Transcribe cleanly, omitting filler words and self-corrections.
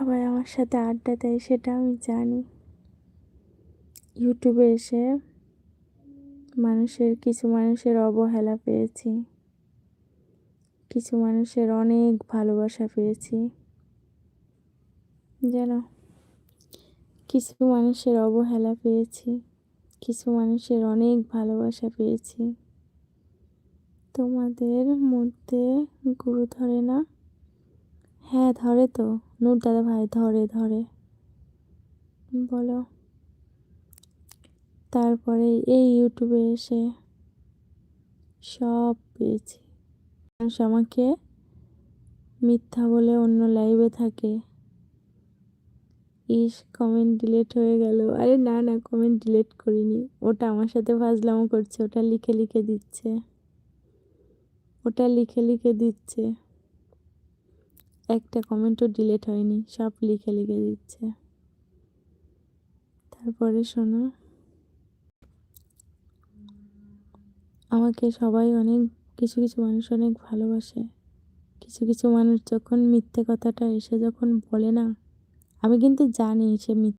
সবাই আমার সাথে আড্ডা দেয় সেটা আমি জানি। ইউটিউবে এসে কিছু মানুষের অবহেলা পেয়েছি, কিছু মানুষের অনেক ভালোবাসা পেয়েছি। যেন কিছু মানুষের অবহেলা পেয়েছি, কিছু মানুষের অনেক ভালোবাসা পেয়েছি। তোমাদের মধ্যে গুরু ধরে না? হ্যাঁ ধরে তো, নূর দাদা ভাই ধরে ধরে। বলো। তারপরে এই ইউটিউবে এসে সব পেয়েছি। মানুষ আমাকে মিথ্যা বলে অন্য লাইভে থাকে, কমেন্ট ডিলিট হয়ে গেল। আরে না না, কমেন্ট ডিলিট করিনি, ওটা আমার সাথে ফাজলামো করছে, ওটা লিখে লিখে দিচ্ছে, ওটা লিখে লিখে দিচ্ছে। একটা কমেন্টও ডিলিট হয়নি, সব লিখে লিখে দিচ্ছে। তারপরে শোনো, আমাকে সবাই অনেক, কিছু কিছু মানুষ অনেক ভালোবাসে। কিছু কিছু মানুষ যখন মিথ্যে কথাটা এসে যখন বলে না, আমি কিন্তু জানি সে মিথ্যে